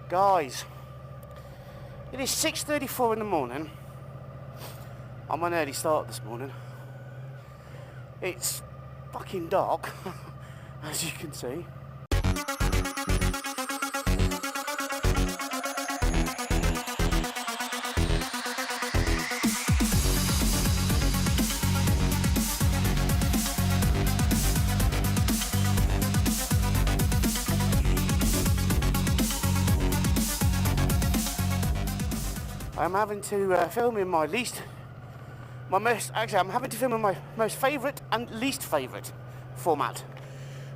Guys, it is 6:34 in the morning. I'm an early start this morning. It's fucking dark, as you can see. I'm having to film in I'm having to film in my most favourite and least favourite format.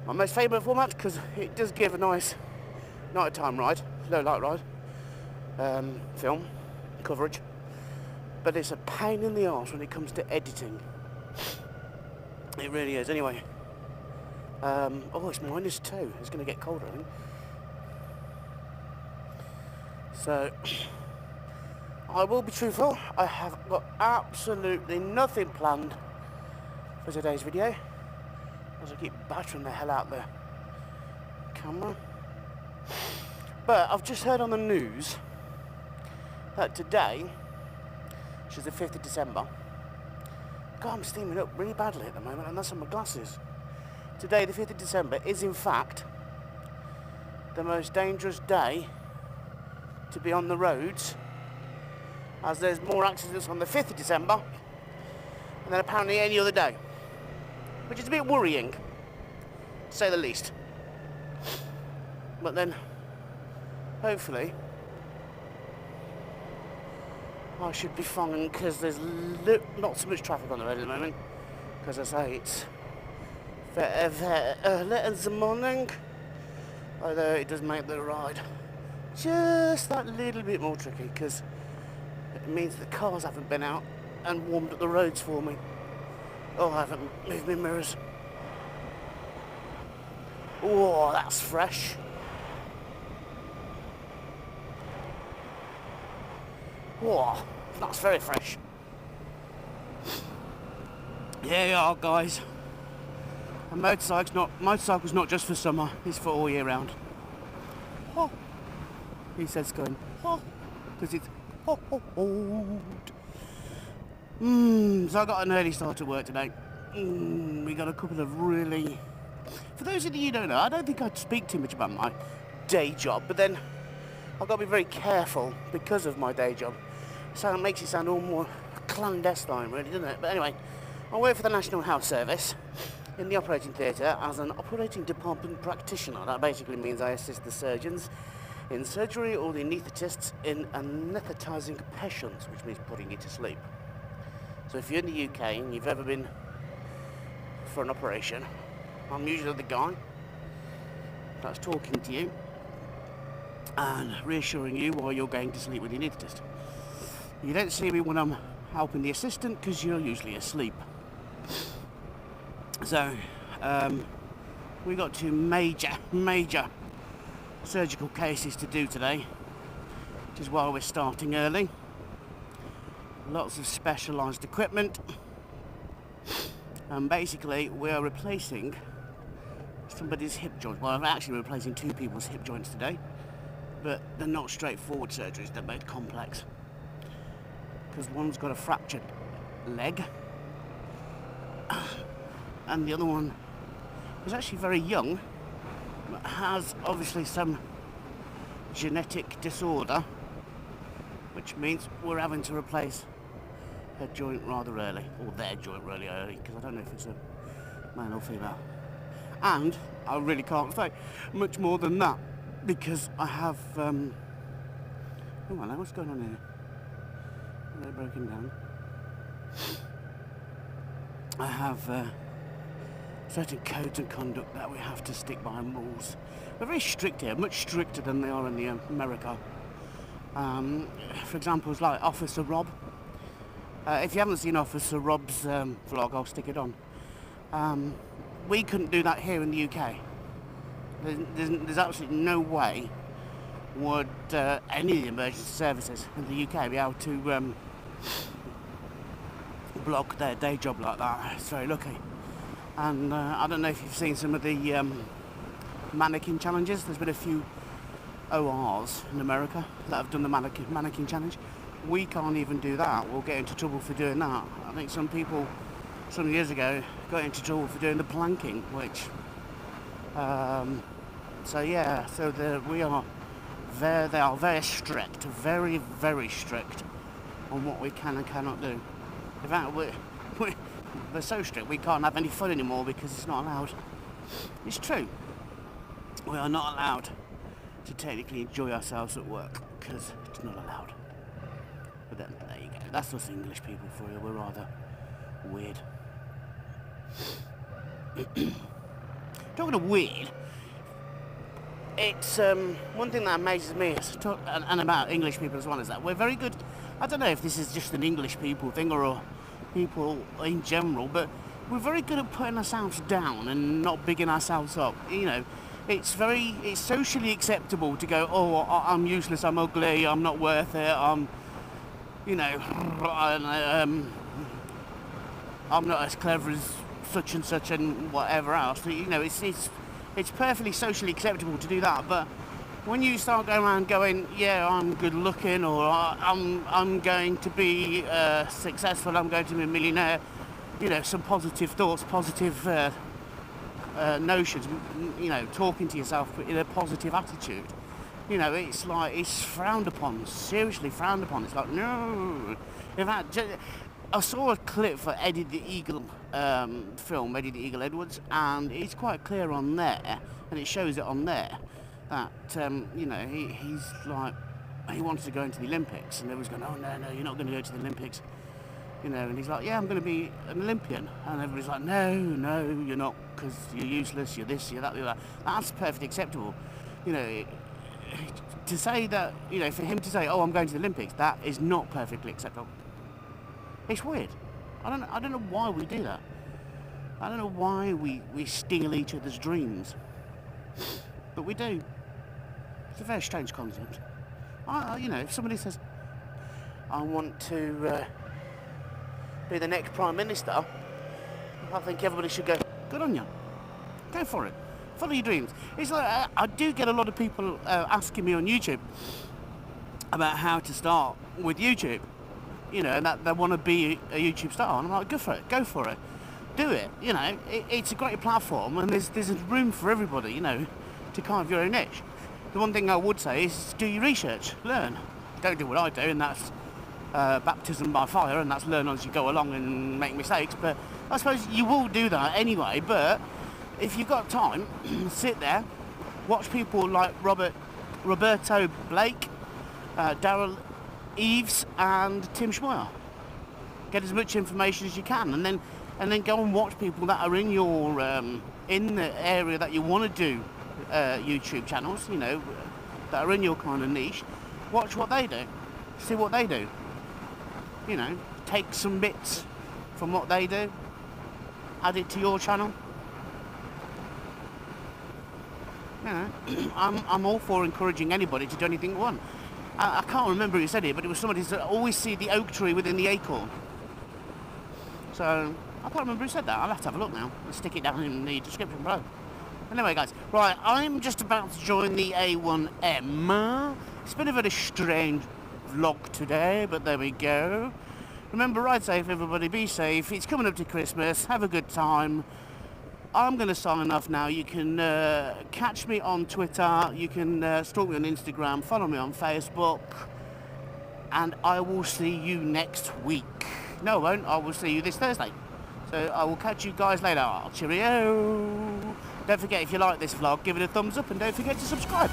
My most favourite format because it does give a nice nighttime ride, low light ride, film coverage, but it's a pain in the arse when it comes to editing. It really is. Anyway, oh, it's -2. It's going to get colder, I think. So. I will be truthful, I have got absolutely nothing planned for today's video, as I keep battering the hell out the camera. But I've just heard on the news that today, which is the 5th of December, God, I'm steaming up really badly at the moment, and that's on my glasses. Today, the 5th of December, is in fact the most dangerous day to be on the roads, as there's more accidents on the 5th of December than apparently any other day, which is a bit worrying, to say the least. But then, hopefully, I should be fine, because there's not so much traffic on the road at the moment, because I say it's very early in the morning, although it does make the ride just that little bit more tricky, because it means the cars haven't been out and warmed up the roads for me. Oh, I haven't moved my mirrors. Oh, that's fresh. Oh, that's very fresh. Here you are, guys. A motorcycle's not just for summer, it's for all year round. Oh, he says going, oh, because it's so I got an early start at work today. We got a couple of really... For those of you who don't know, I don't think I'd speak too much about my day job, but then I've got to be very careful because of my day job. So it makes it sound all more clandestine, really, doesn't it? But anyway, I work for the National Health Service in the operating theatre as an operating department practitioner. That basically means I assist the surgeons in surgery or the anaesthetists in anaesthetising patients, which means putting you to sleep. So if you're in the UK and you've ever been for an operation, I'm usually the guy that's talking to you and reassuring you while you're going to sleep with the anaesthetist. You don't see me when I'm helping the assistant because you're usually asleep. So we got two major surgical cases to do today, which is why we're starting early. Lots of specialised equipment, and basically we are replacing somebody's hip joint. Well, I'm actually replacing two people's hip joints today, but they're not straightforward surgeries, they're both complex, because one's got a fractured leg and the other one was actually very young, has obviously some genetic disorder, which means we're having to replace her joint rather early, or their joint really early, because I don't know if it's a male or female. And I really can't say much more than that, because I have oh hello, what's going on here? Are they broken down? I have certain codes and conduct that we have to stick by, and rules. We're very strict here, much stricter than they are in the America. For example, it's like Officer Rob. If you haven't seen Officer Rob's vlog, I'll stick it on. We couldn't do that here in the UK. There's absolutely no way would any of the emergency services in the UK be able to block their day job like that. It's very lucky. And I don't know if you've seen some of the mannequin challenges. There's been a few ORs in America that have done the mannequin challenge. We can't even do that. We'll get into trouble for doing that. I think some people, some years ago, got into trouble for doing the planking, which... so yeah, so they are very strict, very, very strict on what we can and cannot do. In fact, we're so strict we can't have any fun anymore because it's not allowed. It's true. We are not allowed to technically enjoy ourselves at work because it's not allowed. But then, there you go. That's us English people for you. We're rather weird. Talking of weird, it's one thing that amazes me and about English people as well is that we're very good. I don't know if this is just an English people thing or people in general, but we're very good at putting ourselves down and not bigging ourselves up. You know, it's socially acceptable to go, oh, I'm useless, I'm ugly, I'm not worth it, I'm not as clever as such and such and whatever else. You know, it's perfectly socially acceptable to do that, but when you start going around going, yeah, I'm good looking, or I'm going to be successful, I'm going to be a millionaire, you know, some positive thoughts, positive notions, you know, talking to yourself in a positive attitude, you know, it's like, it's frowned upon, seriously frowned upon. It's like, no. In fact, I saw a clip for Eddy the Eagle film, Eddy the Eagle Edwards, and it's quite clear on there, and it shows it on there, that, you know, he's like, he wanted to go into the Olympics, and everyone's going, oh, no, you're not going to go to the Olympics, you know, and he's like, yeah, I'm going to be an Olympian, and everybody's like, no, you're not, because you're useless, you're this, you're that, you're that. That's perfectly acceptable, you know, to say that, you know, for him to say, oh, I'm going to the Olympics, that is not perfectly acceptable. It's weird. I don't know why we do that. I don't know why we steal each other's dreams. But we do. It's a very strange concept. You know, if somebody says, I want to be the next Prime Minister, I think everybody should go, good on you. Go for it. Follow your dreams. It's like, I do get a lot of people asking me on YouTube about how to start with YouTube. You know, and that they want to be a YouTube star, and I'm like, go for it, do it. You know, it's a great platform, and there's room for everybody. You know, to carve your own niche. The one thing I would say is do your research, learn. Don't do what I do, and that's baptism by fire, and that's learn as you go along and make mistakes. But I suppose you will do that anyway. But if you've got time, sit there, watch people like Roberto Blake, Daryl Eves and Tim Schmoyer. Get as much information as you can, and then go and watch people that are in your in the area that you want to do YouTube channels. You know, that are in your kind of niche. Watch what they do, see what they do. You know, take some bits from what they do, add it to your channel. You know, I'm all for encouraging anybody to do anything they want. I can't remember who said it, but it was somebody who said, always see the oak tree within the acorn. So, I can't remember who said that. I'll have to have a look now. I'll stick it down in the description below. Anyway, guys, right, I'm just about to join the A1M. It's been a very strange vlog today, but there we go. Remember, ride safe, everybody. Be safe. It's coming up to Christmas. Have a good time. I'm going to sign off now. You can catch me on Twitter, you can stalk me on Instagram, follow me on Facebook, and I will see you next week. No, I won't. I will see you this Thursday. So I will catch you guys later. Cheerio. Don't forget, if you like this vlog, give it a thumbs up, and don't forget to subscribe.